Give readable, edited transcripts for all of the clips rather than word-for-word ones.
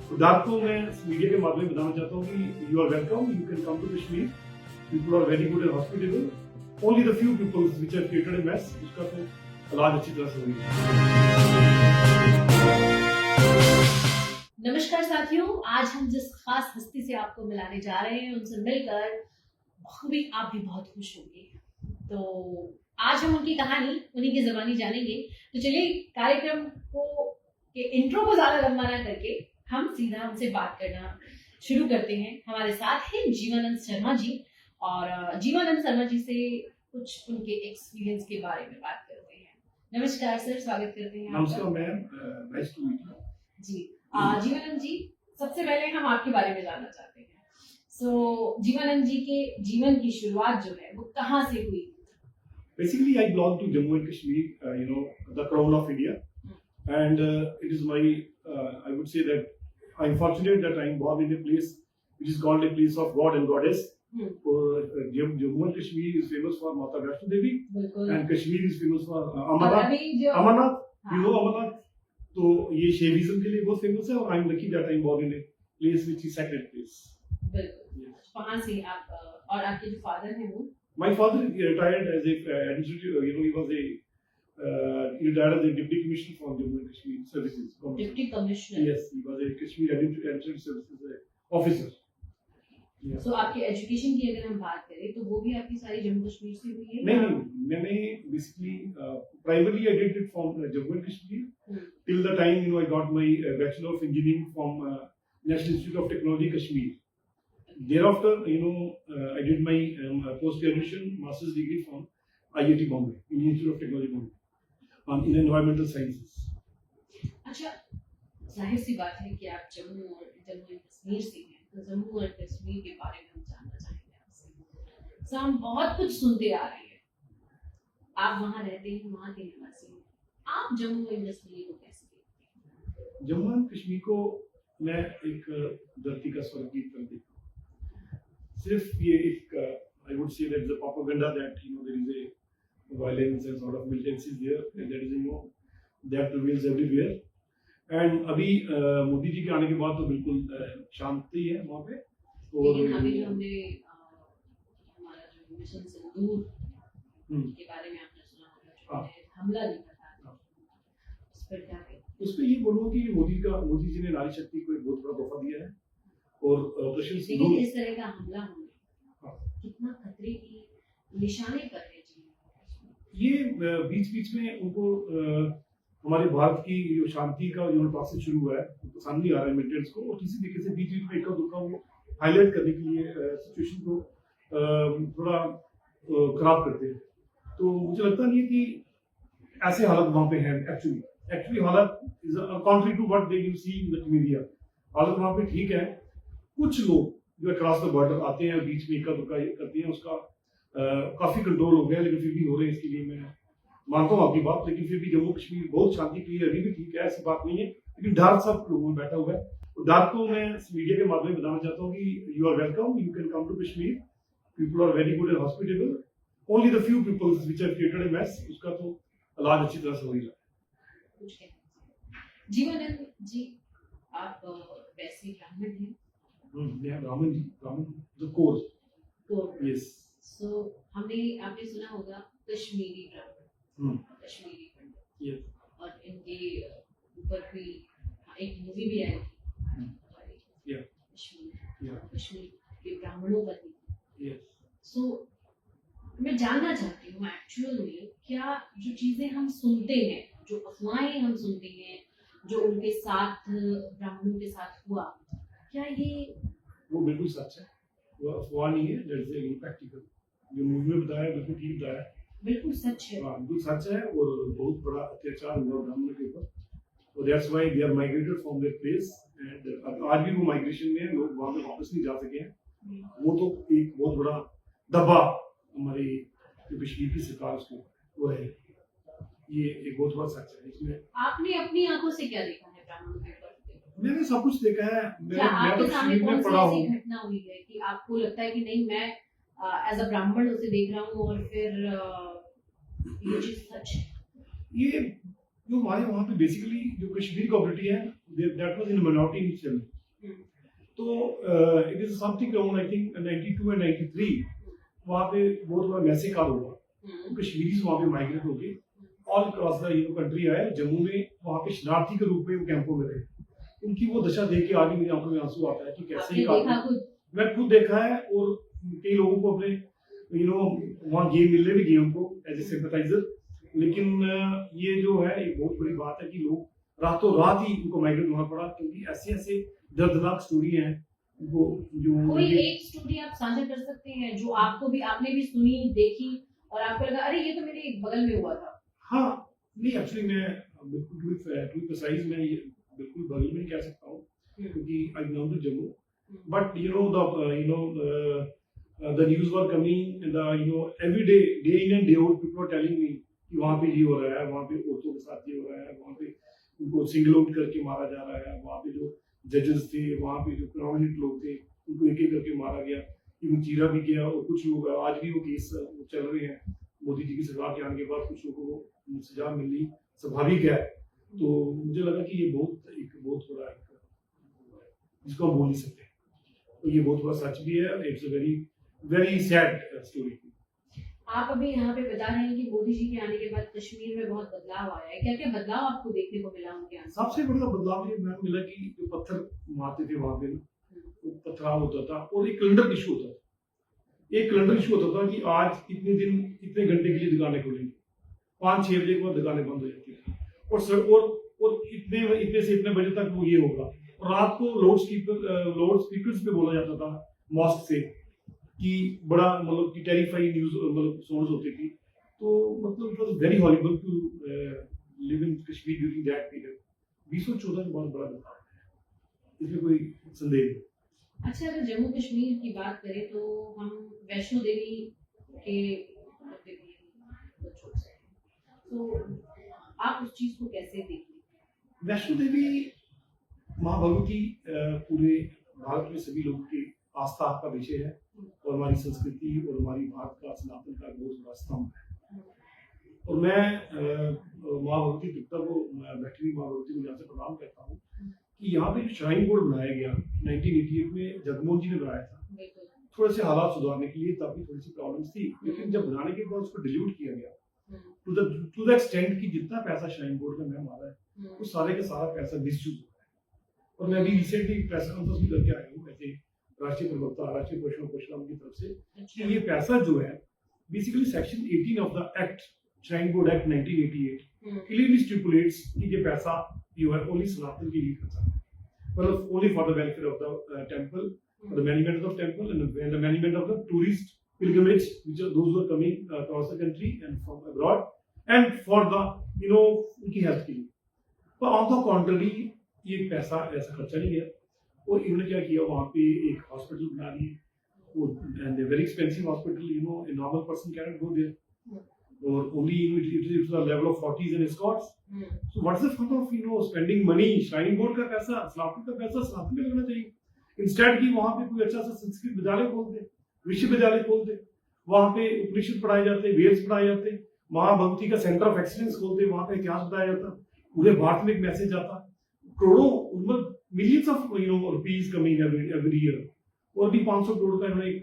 सिद्धार्थ को मैं मीडिया के माध्यम से बताना चाहता हूँ कि you are welcome, you can come to Kashmir, people are very good and hospitable, only the few people which have created a mess, उसका तो इलाज अच्छी तरह से हो रही है। नमस्कार साथियों, आज हम जिस खास हस्ती से आपको मिलाने जा रहे हैं उनसे मिलकर बखूबी आप भी बहुत खुश होंगे। तो आज हम उनकी कहानी उन्हीं की ज़बानी जानेंगे। तो चलिए कार्यक्रम को के इंट्रो को ज्यादा लंबा ना करके हम सीधा उनसे बात करना शुरू करते हैं। हमारे साथ हैं जीवानंद शर्मा जी, और जीवानंद शर्मा जी से कुछ उनके एक्सपीरियंस के बारे में बात करते हैं। नमस्कार सर, स्वागत करते हैं। नमस्कार ma'am, nice to meet you ji. Jeevanand ji, सबसे पहले हम आपके बारे में जानना चाहते हैं। जीवानंद जी के जीवन की शुरुआत जो है वो कहाँ से हुई? Basically, I belong to Jammu and Kashmir, the crown of India, and it is my, I would say that I'm fortunate that I'm born in a place which is called a place of God and Goddess. Jammu and Kashmir is famous for Mata Vaishno Devi, and Kashmir is famous for Amarnath. You know Amarnath? तो ये शेविज्म के लिए बहुत famous है, और I am lucky that I am born in a place which is sacred place. बिल्कुल। वहां से आप और आपके जो फादर हैं वो? My father retired as a administrative, he was a he retired as a deputy commissioner for Jammu and Kashmir services. Deputy commissioner? Yes, he was a Kashmir administrative services officer. Yeah. So आपके education की अगर हम बात करें तो वो भी आपकी सारी जम्मू कश्मीर से हुई है? नहीं, मैंने basically primarily I did it from Jammu and Kashmir till the time I got my Bachelor of Engineering from National Institute of Technology Kashmir. Thereafter, I did my post-graduation master's degree from IIT Bombay, Indian Institute of Technology Bombay, in environmental sciences. अच्छा, जाहिर सी बात है कि आप Jammu and Kashmir से हैं, तो जम्मू और कश्मीर के बारे में हम जानना चाहेंगे आपसे। तो हम बहुत कुछ सुनते आ रहे हैं, आप वहाँ रहते हैं, वहाँ के निवासी हैं, आप जम्मू एंड कश्मीर को कैसे देखते हैं? जम्मू एंड कश्मीर को मैं एक धरती का स्वर्ग की तरह देखता हूँ। सिर्फ ये एक I would say that the propaganda that there is a violence and sort of militancy there, and that is that prevails everywhere. And अभी मोदी जी के आने के बाद तो बिल्कुल शांति है वहाँ पे। और अभी जो हमने हमारा जो मिशन सिंदूर के बारे में आपने सुना होगा, जो हमला देखा था, उस पर क्या कहें? उस पर ये बोलूँ कि मोदी जी ने नारी शक्ति को एक बहुत बड़ा तोहफा दिया है, और ऑपरेशन सिंदूर इस तरह का हमला होना कितना खतरे की निशाने पर है जी। ये बीच में उनको हमारे भारत की जो शांति का जो प्रोसेस शुरू हुआ है वो पसंद नहीं आ रहा है मिलिटेंट्स को, और किसी तरीके से बीच में इक्का दुक्का वो हाईलाइट करने के लिए सिचुएशन को थोड़ा खराब करते हैं। तो मुझे लगता नहीं है कि ऐसे हालत वहाँ पे हैं। एक्चुअली हालत is contrary to what they you see in the media. हालत वहाँ पे ठीक है। कुछ लोग जो क्रॉस द बॉर्डर आते हैं, बीच में इक्का दुक्का करते हैं, उसका काफी कंट्रोल हो गया, लेकिन फिर भी हो रहे हैं। इसके लिए मैं मानता हूँ आपकी बात, लेकिन फिर भी जम्मू कश्मीर बहुत शांति के लिए अभी भी ठीक है, ऐसी बात नहीं है। लेकिन डर सब लोगों में बैठा हुआ है, और डर को मैं मीडिया के माध्यम से बताना चाहता हूँ कि you are welcome, you can come to Kashmir, people are very good and hospitable, only the few people which have created a mess, उसका तो इलाज अच्छी तरह से हो रही है। जीवानंद जी, आप वैसे ब्राह्मण हैं? ब्राह्मण द कोर। यस। सो आपने सुना होगा कश्मीरी ब्राह्मण, कश्मीरी पंडित। यस। और इनके ऊपर भी एक मूवी भी आई थी, कश्मीर के ब्राह्मणों पर ही। सो मैं जानना चाहती हूँ एक्चुअल में क्या जो चीजें हम सुनते हैं, जो अफवाहें हम सुनते हैं, जो उनके साथ ब्राह्मणों के साथ हुआ, क्या ये वो बिल्कुल सच है, वो अफवाह नहीं है, दैट इज प्रैक्टिकल। जो मूवी में बताया बिल्कुल ठीक बताया, बिल्कुल सच है। हाँ बिल्कुल सच है, और बहुत बड़ा अत्याचार हुआ ब्राह्मणों के ऊपर, और that's why they are migrated from their place, and आज भी वो माइग्रेशन में लोग वहाँ पे वापस नहीं जा सके हैं। वो तो एक बहुत बड़ा दबा हमारी जो कश्मीर की सरकार उसको वो है, ये एक बहुत बड़ा सच है। इसमें आपने अपनी आंखों से क्या देखा है ब्राह्मणों के ऊपर? मैंने सब कुछ देखा है। मैं तो कश्मीर में पढ़ा हूँ। घटना हुई है कि आपको लगता है कि नहीं, मैं एज अ ब्राह्मण उसे देख रहा हूँ और फिर ये चीज सच है? ये जो हमारे वहाँ पे बेसिकली जो कश्मीर कम्युनिटी है that was in minority initially. तो it is something around I think 92 and 93 वहाँ पे बहुत बड़ा मैसेकर हुआ। तो कश्मीरीज वहाँ पे माइग्रेट होके ऑल अक्रॉस द कंट्री आए, जम्मू में वहाँ पे शरणार्थी के रूप में वो कैंपों में रहे। उनकी वो दशा देख के आगे मेरी आंखों में आंसू आता है कि कैसे मैं खुद देखा है, और कई लोगों को अपने वहाँ गेम मिलने भी गए उनको एज ए सिंपैथाइजर। लेकिन ये जो है एक बहुत बड़ी बात है कि लोग रातों रात ही उनको माइग्रेट होना पड़ा, क्योंकि ऐसे ऐसे दर्दनाक स्टोरी हैं वो जो कोई एक स्टोरी आप साझा कर सकते हैं जो आपने भी सुनी देखी और आपको लगा अरे ये तो मेरे बगल में हुआ था? हाँ, नहीं एक्चुअली मैं बिल्कुल टू प्रिसाइज मैं ये बिल्कुल बगल में नहीं कह सकता हूँ, क्योंकि I belong to Jammu, but the news were coming, and every day in and day out people were telling me कि वहाँ पे ये हो रहा है, वहाँ पे औरतों के साथ ये हो रहा है, वहाँ पे उनको सिंगल आउट करके मारा जा रहा है, वहाँ पे जो जजेस थे, वहाँ पे जो प्रोमिनेंट लोग थे उनको एक एक करके मारा गया, इवन चीरा भी गया, और कुछ लोग आज भी वो केस चल रहे हैं। मोदी जी की सरकार के आने के बाद कुछ लोगों को सजा मिलनी स्वाभाविक है। तो मुझे लगा कि ये बहुत बड़ा जिसको हम बोल नहीं सकते, तो ये बहुत बड़ा सच भी है। It's a very sad story. आप अभी यहाँ पे बता रहे हैं कि मोदी जी के आने के बाद कश्मीर में बहुत बदलाव आया है, क्या क्या बदलाव आपको देखने को मिला उनके आने? सबसे बड़ा बदलाव ये मिला कि जो पत्थर मारते थे वहां पे तो पथराव होता था, और एक कैलेंडर इशू होता था। एक कैलेंडर इशू होता था कि आज इतने दिन इतने घंटे के लिए दुकानें खुलेंगी, 5-6 बजे के बाद दुकानें बंद हो जाती थी, और इतने से इतने बजे तक वो ये होगा। और रात को लाउड स्पीकर्स पे बोला जाता था मॉस्क से कि बड़ा मतलब कि टेरिफाइंग न्यूज मतलब साउंड्स होती थी। तो मतलब it was very horrible to live in Kashmir during that period. 2014 का बहुत बड़ा बदलाव है, इसमें कोई संदेह नहीं। अच्छा, अगर जम्मू कश्मीर की बात करें तो हम वैष्णो देवी के बच्चों से, तो आप उस चीज को कैसे देखते? वैष्णो देवी माँ भगवती पूरे भारत में सभी लोगों की आस्था का विषय है, और हमारी संस्कृति और हमारी भारत का सनातन का बहुत बड़ा स्तंभ है। और मैं माँ भगवती तृप्ता को, बैठनी माँ भगवती को यहाँ से प्रणाम करता हूँ कि यहाँ पे जो श्राइन बोर्ड बनाया गया 1988 में जगमोहन जी ने बनाया था, थोड़े से हालात सुधारने के लिए, तभी थोड़ी सी प्रॉब्लम्स थी, लेकिन जब बनाने के बाद उसको डिल्यूट किया गया टू द एक्सटेंट कि जितना पैसा श्राइन बोर्ड में हमारा है वो सारे का सारा पैसा मिसयूज हो रहा है। और मैं अभी रिसेंटली प्रेस कॉन्फ्रेंस भी करके आया हूँ ऐसे राष्ट्रीय प्रवक्ता राष्ट्रीय परशुराम की तरफ से कि ये पैसा जो है basically section 18 of the act shrine board act 1988 clearly stipulates कि ये पैसा जो है ओनली सनातन के लिए खर्चा है, मतलब only for the welfare of the temple, the management of temple and the management of the tourist pilgrimage which are those who are coming across the country and from abroad, and for the उनकी health के लिए। पर on the contrary ये पैसा ऐसा खर्चा नहीं गया, और इन्होंने क्या किया वहाँ पे एक हॉस्पिटल बना लिए, वो and very expensive hospital, a normal person cannot go there, or only it is the level of 40s and escorts. So what's the fun of spending money? Shrine board का पैसा, सनातन का पैसा सनातन में लगना चाहिए। इंस्टेड की वहाँ पे कोई अच्छा सा संस्कृत विद्यालय खोल दे, विश्वविद्यालय खोलते, वहां पे उपनिषद पढ़ाए जाते, वेद्स पढ़ाए जाते, माँ भगवती का सेंटर ऑफ एक्सीलेंस खोलते, वहां पे इतिहास बताया जाता, पूरे भारत में एक मैसेज आता, करोड़ों millions of rupees coming every year, और भी 500 करोड़ का इन्होंने एक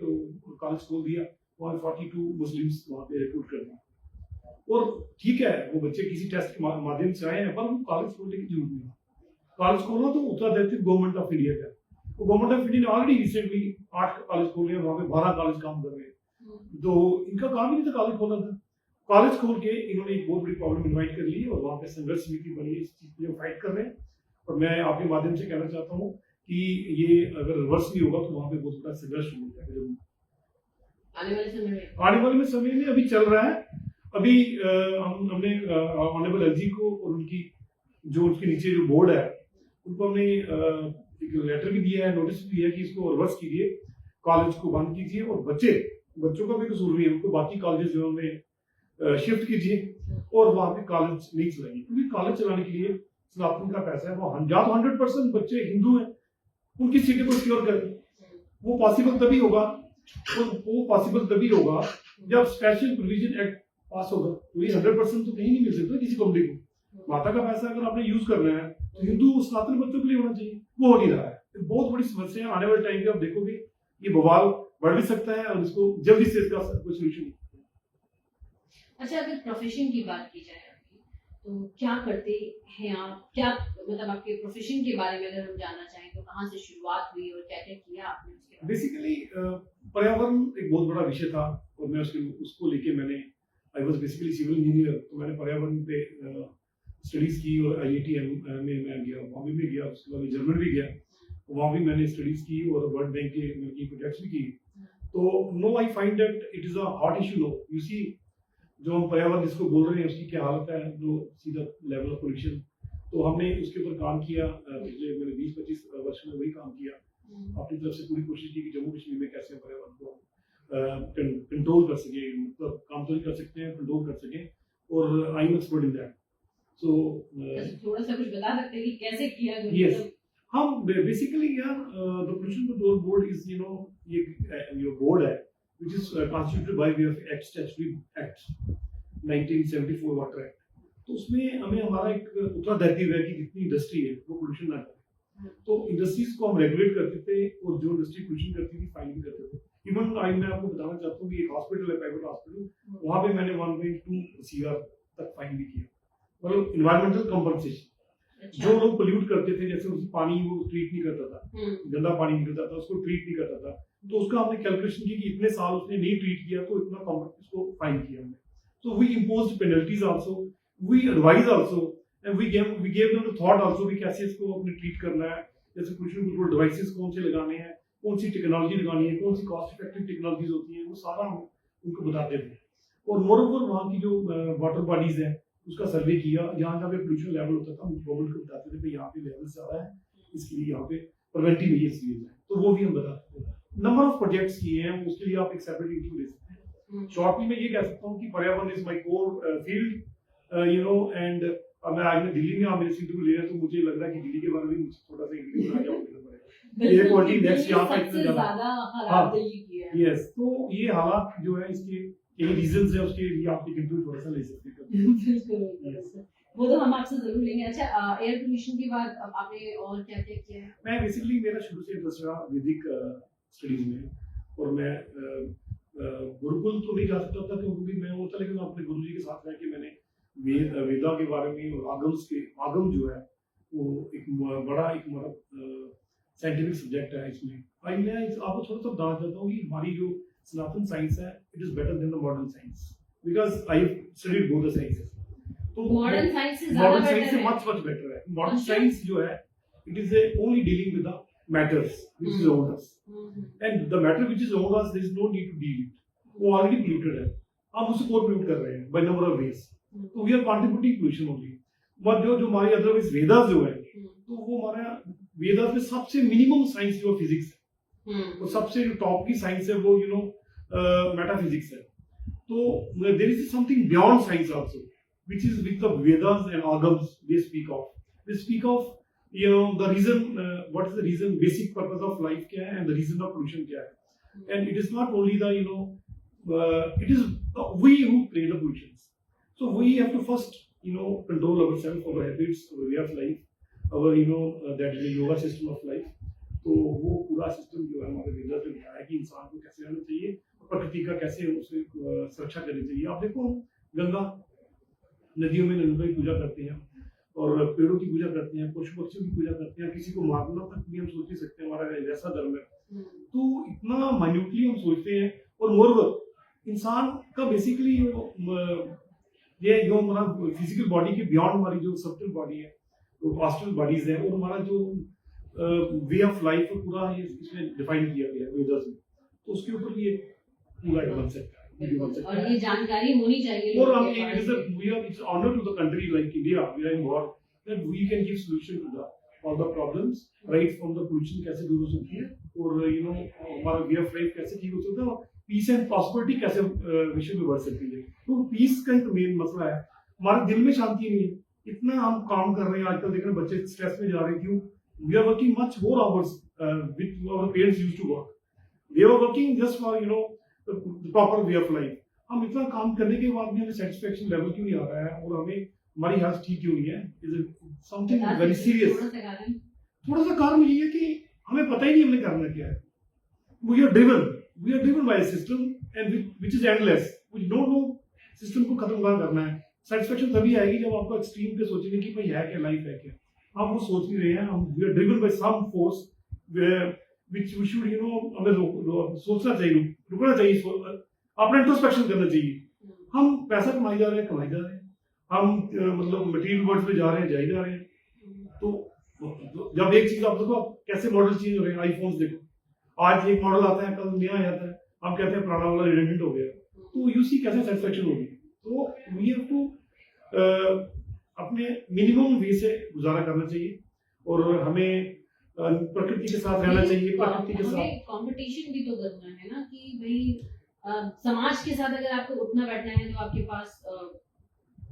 कॉलेज खोल दिया, वहाँ 42 मुस्लिम्स वहाँ पे रिक्रूट कर दिया। और ठीक है वो बच्चे किसी टेस्ट के माध्यम से आए हैं, पर वो कॉलेज खोलने की जरूरत नहीं। कॉलेज खोलना तो उत्तरदायित्व गवर्नमेंट ऑफ इंडिया का, तो गवर्नमेंट ऑफ इंडिया ने ऑलरेडी रिसेंटली 8 कॉलेज खोले, वहाँ पे 12 कॉलेज काम कर रहे हैं, तो इनका काम ही नहीं था कॉलेज खोलना था। कॉलेज खोल के इन्होंने एक बहुत बड़ी प्रॉब्लम इन्वाइट कर ली, और वहाँ पे संघर्ष समिति बनी है, इस चीज के लिए फाइट कर रहे हैं। और मैं आपके माध्यम से कहना चाहता हूँ कि ये अगर रिवर्स नहीं होगा तो वहाँ पे बहुत बड़ा संघर्ष हो जाएगा आने वाले में समय में अभी चल रहा है। अभी हमने ऑनरेबल एलजी को और उनकी जो उसके नीचे जो बोर्ड है उनको हमने एक लेटर भी दिया है, नोटिस भी दिया है कि इसको रिवर्स कीजिए, कॉलेज को बंद कीजिए, और बच्चों का भी कसूर नहीं है, उनको बाकी कॉलेज जो उनमें शिफ्ट कीजिए, और वहाँ पे कॉलेज नहीं चलाइए, क्योंकि कॉलेज चलाने के लिए सनातन का पैसा है। वो 100% बच्चे हिंदू हैं, उनकी सीटें को सिक्योर करें। वो पॉसिबल तभी होगा जब स्पेशल प्रोविजन एक्ट पास होगा। वही 100% तो कहीं नहीं मिल सकता किसी कम्युनिटी को। माता का पैसा अगर आपने यूज करना है तो हिंदू सनातन बच्चों के लिए होना चाहिए, वो हो नहीं रहा है। तो बहुत बड़ी समस्या है, आने वाले टाइम पे आप देखोगे ये बवाल बढ़ भी सकता है और इसको जल्दी से इसका कोई सोल्यूशन। अच्छा, अगर प्रोफेशन की बात की जाए आपकी, तो क्या करते हैं आप, क्या मतलब आपके प्रोफेशन के बारे में अगर हम जानना चाहें तो कहाँ से शुरुआत हुई और क्या क्या किया आपने उसके बाद? बेसिकली पर्यावरण एक बहुत बड़ा विषय था और मैं उसको लेके मैंने I was basically civil engineer, तो मैंने पर्यावरण पे स्टडीज की और IIT में मैं गया, बॉम्बे में गया, उसके बाद जर्मन भी गया, वहाँ भी मैंने स्टडीज की और वर्ल्ड बैंक के की प्रोजेक्ट्स भी की। तो no I find that it is a hot issue. No you see, जो हम पर्यावरण जिसको बोल रहे हैं उसकी क्या हालत है, जो सीधा लेवल ऑफ पोल्यूशन, तो हमने उसके ऊपर काम किया। पिछले मैंने 20-25 वर्ष में वही काम किया, अपनी तरफ से पूरी कोशिश की कि जम्मू कश्मीर में कैसे पर्यावरण को कंट्रोल कर सके, मतलब काम तो नहीं कर सकते हैं, कंट्रोल कर सके, और I am expert in that. So थोड़ा सा कुछ बता सकते हैं कि कैसे किया गया? यस, हम बेसिकली यार the pollution control board is ये जो बोर्ड है which is constituted by way of Act, Statutory Act 1974 water act. तो उसमें हमें हमारा एक उत्तरदायित्व है कि जितनी इंडस्ट्री है वो पोल्यूशन ना करे, तो इंडस्ट्रीज को हम रेगुलेट करते थे और जो इंडस्ट्री पोल्यूशन करती थी फाइन भी करते थे। इवन मैं आपको बताना चाहता हूँ कि एक हॉस्पिटल है, प्राइवेट हॉस्पिटल, वहाँ पे मैंने 1.2 CR तक फाइन भी किया, मतलब इन्वायरमेंटल कंपनसेशन। जो लोग पोल्यूट करते थे, जैसे उसमें पानी वो ट्रीट नहीं करता था, गंदा पानी निकलता था, उसको ट्रीट नहीं करता था, तो उसका हमने कैलकुलेशन की कि इतने साल उसने नहीं ट्रीट किया तो इतना उसको फाइन किया हमने। तो we imposed penalties also, we advise also, and we gave them the thought also कि कैसे इसको अपने ट्रीट करना है, जैसे पोल्यूशन कंट्रोल डिवाइसेस कौन से लगाने हैं, कौन सी टेक्नोलॉजी लगानी है, कौन सी कॉस्ट इफेक्टिव टेक्नोलॉजीज होती हैं, वो सारा हम उनको बताते थे। और मोरओवर वहाँ की जो वाटर बॉडीज है उसका सर्वे किया, जहाँ जहाँ पे पोल्यूशन लेवल होता था हम गवर्नमेंट को बताते थे कि यहाँ पे लेवल ज्यादा है, इसके लिए यहाँ पे प्रिवेंटिव मेजर्स लिए जाए, तो वो भी हम बताते थे। नंबर ऑफ प्रोजेक्ट्स किए हैं, उसके लिए आप एक सेपरेट इंटरव्यू ले सकते हैं। शॉर्टली मैं ये कह सकता हूँ कि पर्यावरण is my core field, and मैं आज दिल्ली में आप मेरे से इंटरव्यू ले रहे हैं, तो मुझे लग रहा है कि दिल्ली के बारे में मुझे थोड़ा सा इंटरव्यू बना जाओ ये क्वालिटी नेक्स्ट यहाँ पे इतना ज्यादा हालात यस, तो ये हालात जो है इसके यही रीजंस है, उसके लिए आप एक इंटरव्यू थोड़ा सा ले सकते हैं। वो तो हम आपसे जरूर लेंगे। अच्छा, एयर पोल्यूशन के बाद अब आपने और क्या क्या किया है? मैं बेसिकली मेरा शुरू से इंटरेस्ट रहा वैदिक स्टडीज में, और मैं गुरुकुल तो नहीं जा सकता था क्योंकि मैं वो था, लेकिन अपने गुरुजी के साथ रह के मैंने वेदा के बारे में और आगम जो है वो एक बड़ा एक साइंटिफिक सब्जेक्ट है। इसमें मैं आपको थोड़ा सा बताना चाहता हूँ कि हमारी जो सनातन साइंस है it is better than the modern science, because I studied both the sciences. तो मॉडर्न साइंस से मच बेटर है। मॉडर्न साइंस जो है it is only dealing with the matters which is around us, and the matter which is around us there is no need to deal it, वो already polluted है, हम उसे और pollute कर रहे हैं by number of ways, तो we are contributing pollution only। but जो हमारे अदरवाइज वेदास जो है, तो वो हमारा वेदास में सबसे मिनिमम साइंस जो फिजिक्स है, और सबसे जो टॉप की साइंस है वो मेटाफिजिक्स है। तो there is something beyond science also which is with the Vedas and Agams they speak of the reason, what is the reason, basic purpose of life kya hai and the reason of pollution kya hai, and it is not only the it is we who create the pollutions, so we have to first control ourselves, our habits, our way of life, our that is the yoga system of life। तो वो पूरा system जो है हमारे वेदास में बताया है कि इंसान को कैसे रहना चाहिए, प्रकृति का कैसे उसे सुरक्षा करनी चाहिए। आप देखो गंगा नदियों में नदियों की पूजा करते हैं और पेड़ों की पूजा करते हैं, पशु पक्षियों की पूजा करते हैं, किसी को मारना तक भी हम सोच नहीं सकते, हमारा ऐसा धर्म है। तो इतना माइन्यूटली हम सोचते हैं, और मोरओवर इंसान का बेसिकली ये जो हमारा फिजिकल बॉडी के बियॉन्ड हमारी जो सबटल बॉडी है, तो एस्ट्रल बॉडीज है, और हमारा जो वे ऑफ लाइफ पूरा ये इसमें डिफाइन किया गया है वेदास में, तो उसके ऊपर ये पूरा बन सकता है। और ये जानकारी होनी चाहिए। और हम it's honor to the country like India, we are involved, that we can give solution to all the problems, right from the pollution कैसे दूर हो सकती है, और हमारा way of life कैसे ठीक हो सकता है, और पीस एंड प्रॉस्पेरिटी कैसे विश्व में बढ़ सकती है। तो पीस का मेन मसला है, हमारे दिल में शांति नहीं है, इतना हम काम कर रहे हैं आजकल, देख रहे हैं बच्चे स्ट्रेस में जा रहे हैं, क्यों? We are working much more hours with our parents used to work, they were working just for the proper way of life। हम इतना काम करने के बाद भी हमें सेटिस्फेक्शन लेवल क्यों नहीं आ रहा है, और हमें हमारी हेल्थ ठीक क्यों नहीं है? Something very serious. थोड़ा सा कारण ये है कि हमें पता ही नहीं हमने करना क्या है। We are driven by system and which is endless. We don't know system को खत्म कहाँ करना है। सेटिस्फेक्शन तभी आएगी जब आपको एक्सट्रीम पे सोचेंगे कि भाई है क्या, लाइफ है क्या। हम वो सोच नहीं रहे हैं। हम we are driven by some force which we should हमें सोचना चाहिए, रुकना चाहिए, अपना इंट्रोस्पेक्शन करना चाहिए। हम पैसा कमाई जा रहे हैं, हम मतलब मटेरियल वर्ल्ड पे जा रहे हैं। तो जब एक चीज आप देखो कैसे मॉडल चेंज हो रहे हैं। आईफोन्स देखो, आज एक मॉडल आता है, कल नया आ जाता है, हम कहते हैं पुराना वाला रिडेंडेंट हो गया। तो यू सी कैसे सेटिस्फेक्शन होगी। तो वी हैव टू अपने मिनिमम वे से गुजारा करना चाहिए और हमें प्रकृति के साथ रहना चाहिए। प्रकृति के साथ कंपटीशन भी तो करना है ना कि भाई समाज के साथ अगर आपको उठना बैठना है तो आपके पास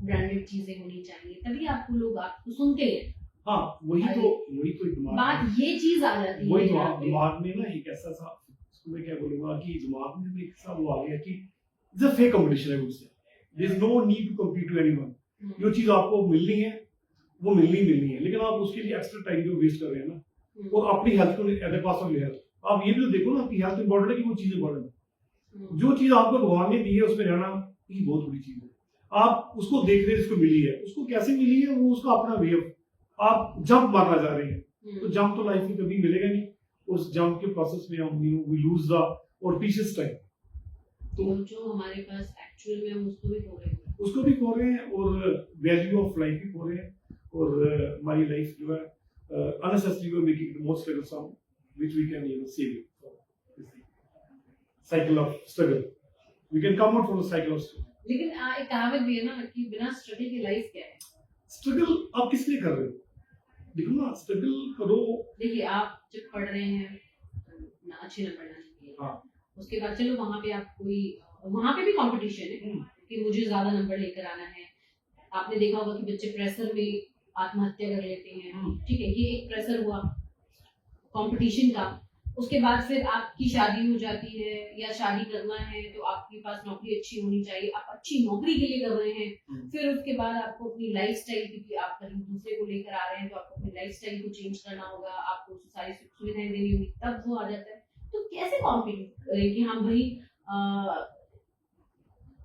ब्रांडेड चीजें होनी चाहिए, तभी आपको लोग आपको सुनते हैं। हाँ, वही तो दिमाग बात ये चीज आ जाती है। वही दिमाग में ना एक ऐसा सा, मैं क्या बोलूंगा कि दिमाग में एक सा वो आ गया कि इट्स अ फेक कंपटीशन है। उससे there is no need to compete to anyone. जो चीज आपको मिलनी है वो मिलनी है, लेकिन आप उसके लिए एक्स्ट्रा टाइम जो वेस्ट कर रहे हैं ना, और अपनी हेल्थ को at the cost of your health. आप ये भी तो देखो ना कि हेल्थ इंपॉर्टेंट है कि वो चीज इंपॉर्टेंट है। जो चीज आपको भगवान ने दी है उसमें रहना ये बहुत बड़ी चीज है। आप उसको देख रहे हैं, जिसको मिली है, उसको कैसे मिली है, वो उसका अपना वे ऑफ। आप जंप मारना जा रहे हैं तो जंप तो लाइफ में कभी मिलेगा नहीं। उस जंप के प्रोसेस में हम वी लूज द और पीसेस टाइम। तो जो हमारे पास एक्चुअल में हम उसको भी खो रहे हैं और वैल्यू ऑफ लाइफ भी खो रहे हैं। और हमारी लाइफ जो है unnecessarily we're making it more strugglesome, which we can save it. Cycle of struggle. We can come out from the cycle of struggle. लेकिन एक कहावत भी है ना कि बिना स्ट्रगल की लाइफ क्या है। स्ट्रगल आप किस लिए कर रहे हो? देखो ना, स्ट्रगल करो। देखिए, आप जब पढ़ रहे हैं ना, अच्छे नंबर लाने के लिए, हाँ, उसके बाद चलो वहाँ पे आप वहाँ पे भी कंपटीशन है कि मुझे ज्यादा नंबर लेकर आना है। आपने देखा होगा कि बच्चे प्रेशर में आत्महत्या कर लेते हैं। ठीक है, ये एक प्रेशर हुआ कंपटीशन का। उसके बाद फिर आपकी शादी हो जाती है या शादी करना है तो आपके पास नौकरी अच्छी होनी चाहिए, आप अच्छी नौकरी के लिए कर रहे हैं। फिर उसके बाद आपको अपनी लाइफस्टाइल, क्योंकि आप कहीं दूसरे को लेकर आ रहे हैं तो आपको अपनी लाइफस्टाइल को चेंज करना होगा, आपको सारी सुविधाएं देनी होगी, तब वो आ जाता है। तो कैसे कॉम्पीट करें कि हाँ भाई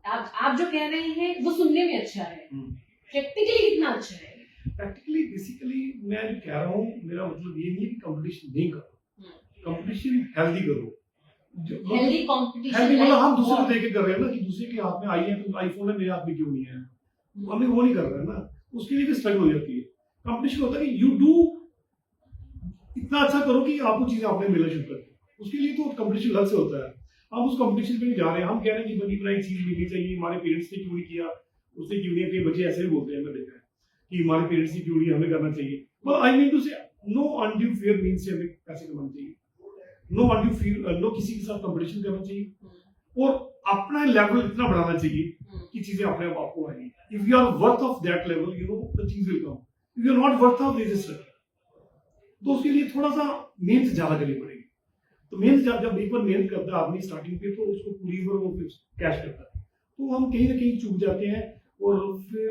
आप जो कह रहे हैं वो सुनने में अच्छा है, प्रैक्टिकली कितना अच्छा है? प्रैक्टिकली बेसिकली मैं जो कह रहा हूँ, मेरा मतलब ये नहीं है कि कंपटीशन नहीं करो, कंपटीशन हेल्दी करो। हेल्दी कंपटीशन मतलब हम दूसरे को देख के कर रहे हैं ना कि दूसरे के हाथ में आई है तो आईफोन है, मेरे हाथ में क्यों नहीं है। हमें वो नहीं कर रहे हैं ना, उसके लिए भी स्ट्रगल हो जाती है। कंपटीशन होता है कि यू डू इतना अच्छा करो कि आपको चीजें अपने मिलना शुरू करें। उसके लिए तो कंपटीशन अलग से होता है। हम उस कंपटीशन पे नहीं जा रहे हैं। हम कह रहे हैं कि बनी बनाई चीज मिलनी चाहिए, हमारे पेरेंट्स ने क्यों नहीं किया, उसने क्यों नहीं। कई बच्चे ऐसे भी बोलते हैं, मैं देखा है कि हमारे पेरेंट्स ने क्यों नहीं, हमें करना चाहिए। बट आई मीन टू से नो अनड्यू फियर मींस से हमें पैसे कमाना चाहिए, नो अनड्यू फील, नो किसी के साथ कंपटीशन करना चाहिए और अपना लेवल इतना बढ़ाना चाहिए कि चीजें अपने आप आपको आएंगी। If you are worth of that level, you know the things will come. If you are not worth of register, तो उसके लिए थोड़ा सा मेहनत ज्यादा करनी पड़ेगी। तो मेहनत जब एक बार मेहनत करता है आदमी स्टार्टिंग पे, तो उसको पूरी बार वो कैश करता है। तो हम कहीं ना कहीं चूक जाते हैं। और फिर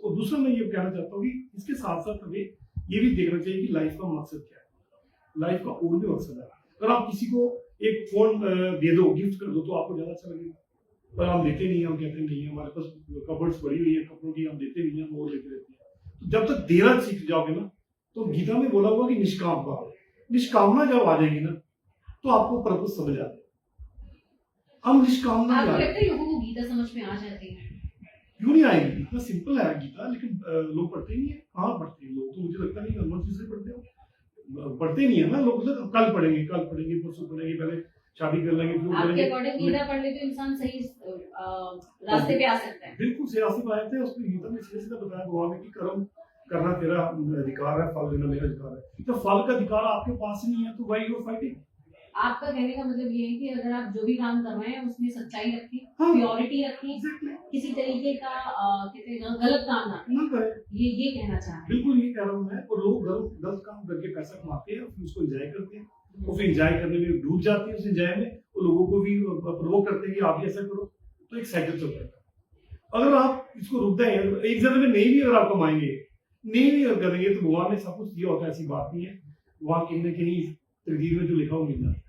और दूसरा मैं ये कहना चाहता हूँ कि इसके साथ साथ हमें ये भी देखना चाहिए कि लाइफ का मकसद क्या है। लाइफ का और भी मकसद है। अगर आप किसी को एक फोन दे दो, गिफ्ट कर दो, तो आपको ज्यादा अच्छा लगेगा। पर हम देते नहीं है, हम कहते नहीं है, हमारे पास कबर्ड्स बड़ी हुई है कपड़ों की, हम देते नहीं है, हम वो लेते रहते हैं। तो जब तक देना सीख जाओगे ना, तो गीता में बोला हुआ कि निष्काम भाव, निष्कामना जब आ जाएगी ना तो आपको पर्पस समझ आता है। हम निष्कामना आपको लगता है लोगों को गीता समझ में आ जाती है? क्यों नहीं आएगी? इतना सिंपल है गीता, लेकिन लोग पढ़ते नहीं है। कहाँ पढ़ते हैं लोग? तो मुझे लगता नहीं हनुमान जी से पढ़ते हो, पढ़ते नहीं है ना लोग। तो कल पढ़ेंगे, परसों पढ़ेंगे, पहले शादी कर लेंगे, फिर आपके अकॉर्डिंग गीता पढ़ ले तो इंसान सही रास्ते पे आ सकता है। बिल्कुल सही रास्ते पे आए थे। उसमें गीता में सीधा बताया भगवान ने कि कर्म करना तेरा अधिकार है, फल देना मेरा अधिकार है। तो फल का अधिकार आपके पास नहीं है, तो व्हाई यू आर फाइटिंग? आपका कहने का मतलब ये है कि अगर आप जो भी काम कर रहे हैं उसमें सच्चाई रखी, प्योरिटी रखी, किसी तरीके का कहते हैं गलत काम ना करें, ये कहना चाह रहे हैं। बिल्कुल ये कह रहा हूँ मैं। और लोग गलत काम करके पैसा कमाते हैं, फिर उसको एंजॉय करते हैं, और फिर एंजॉय करने में डूब जाते हैं उस एंजॉय में, और लोगों को भी प्रोवोक करते हैं कि आप भी ऐसा करो। तो एक साइकिल चलता है। अगर आप इसको रुक दें, एक जगह में नहीं भी अगर आप कमाएंगे, नहीं करेंगे तो भगवान ने सब कुछ दिया होता है, ऐसी बात नहीं है। वहाँ कहीं ना कहीं तकदीर में जो लिखा हो मिल जाता है।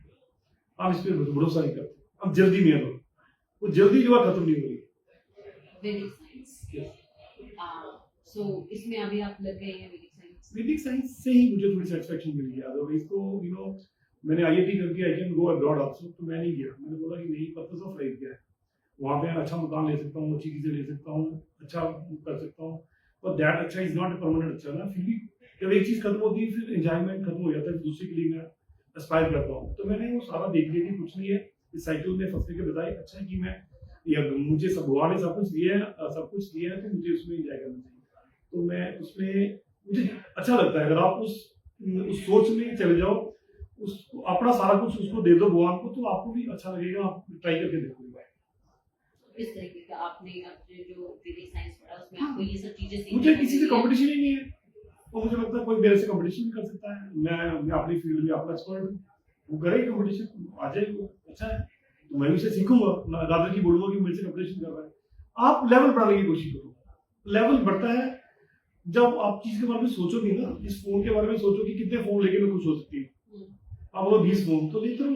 आप इस पर भरोसा नहीं करते, अब जल्दी में लो, वो जल्दी जो है खत्म नहीं हो रही। वैदिक साइंस, सो इसमें अभी आप लग गए हैं वैदिक साइंस? वैदिक साइंस से ही मुझे थोड़ी सेटिस्फेक्शन मिल गया। अदरवाइज तो मैंने आईआईटी करके I can go abroad also, तो मैं नहीं गया। मैंने बोला कि नहीं, पर्पस ऑफ लाइफ क्या है, वहाँ पे अच्छा मकान ले सकता हूँ, अच्छी चीजें ले सकता हूँ, अच्छा कर सकता हूँ, पर दैट अच्छा इज नॉट परमानेंट अच्छा ना। फिर भी जब एक चीज खत्म होती है फिर एंजॉयमेंट खत्म हो जाता है, दूसरे के लिए मैं एस्पायर करता हूँ। तो मैंने वो सारा देख लिया कि कुछ नहीं है इस साइकिल में फंसने के बजाय अच्छा है कि मैं मुझे सब भगवान ने सब कुछ दिया है, तो मुझे उसमें एंजॉय करना चाहिए। तो मैं उसमें मुझे अच्छा लगता है। अगर आप उस सोच में चले जाओ, उसको अपना सारा कुछ उसको दे दो भगवान को, तो आपको भी अच्छा लगेगा। आप ट्राई करके देखो। इस तरीके का आपने अपने जो वैदिक साइंस पढ़ा उसमें आपको ये सब चीजें मुझे किसी से कंपटीशन ही नहीं है, और मुझे लगता है कोई मेरे से कंपटीशन कर सकता है। मैं अपनी फील्ड में अपना एक्सपर्ट हूँ, वो करे कंपटीशन आ जाए, वो अच्छा है तो मैं उसे सीखूंगा। दादा जी बोलूंगा कि मेरे से कंपटीशन कर रहा है। आप लेवल बढ़ाने की कोशिश करो। लेवल बढ़ता है जब आप चीज के बारे में सोचोगे ना। इस फोन के बारे में सोचो कि कितने फोन लेके मैं खुश हो सकती हूँ। अब वो 20 फोन तो लेते रहो,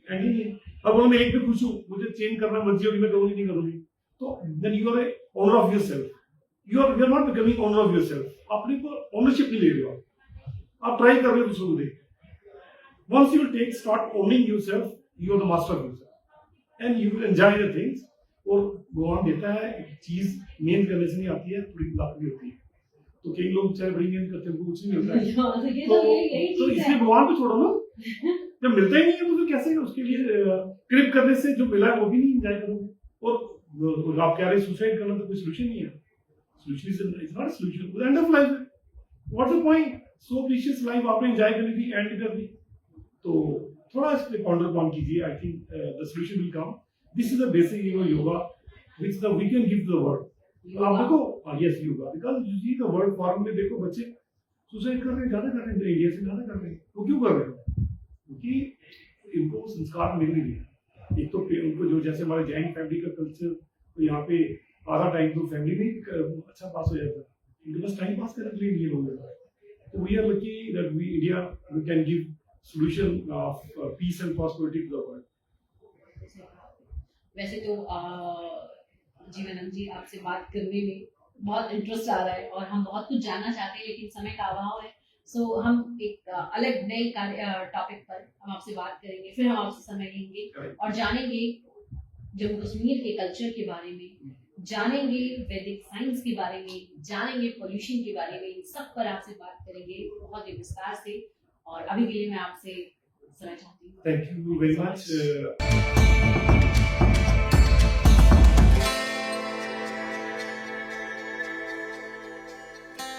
एंड ही नहीं। अब मैं एक पे खुश हूँ, मुझे चेंज करना मर्जी होगी, मैं करूंगी नहीं करूंगी, तो then you are owner of yourself. You are not becoming owner of yourself. अपने पर ओनरशिप नहीं ले रहे हो आप ट्राई कर रहे हो दूसरों को देख। Once you take start owning yourself, you are the master of yourself and you will enjoy the things. और भगवान देता है एक चीज, मेहनत करने से नहीं आती है, थोड़ी लाभ भी होती है। तो कई लोग चाहे बड़ी मेहनत करते हैं, उनको कुछ नहीं मिलता है। तो इसलिए भगवान को छोड़ो ना, जब मिलता ही नहीं है तो फिर कैसे उसके लिए क्रिप करने से जो मिला है वो भी नहीं एंजॉय करोगे। और आप कह रहे सुसाइड करना तो कोई सोल्यूशन नहीं है। Solution is not solution, end of life है। What's the point? So precious life आपने एंजॉय करनी थी, एंड कर दी। तो थोड़ा इस पे पॉन्डर ऑन कीजिए। I think the solution will come. This is the basic yoga which the we can give the world. आप देखो, yes yoga, because you see the world form में देखो बच्चे सुसाइड कर रहे हैं, ज्यादा कर रहे हैं, इंडिया से ज्यादा कर रहे हैं। वो क्यों कर रहे हैं? क्योंकि इनको संस्कार मिल नहीं रहे। एक तो उनको जो जैसे हमारे जैन फैमिली का कल्चर, तो यहाँ पे आधा टाइम तो फैमिली में अच्छा पास हो जाता है, इनके पास टाइम पास करने के लिए नहीं लोग। तो we are lucky that we India we can give solution of peace and prosperity to the world. वैसे तो जीवनानंद जी, आपसे बात करने में बहुत इंटरेस्ट आ रहा है और हम बहुत कुछ जानना चाहते हैं, लेकिन समय का अभाव है। सो हम एक अलग नए टॉपिक पर हम आपसे बात करेंगे, फिर हम आपसे समय लेंगे और जानेंगे जम्मू कश्मीर के कल्चर के बारे में, जानेंगे वैदिक साइंस के बारे में, जानेंगे पोल्यूशन के बारे में। इन सब पर आपसे बात करेंगे बहुत ही विस्तार से। और अभी के लिए मैं आपसे समय चाहती हूँ। Thank you very much.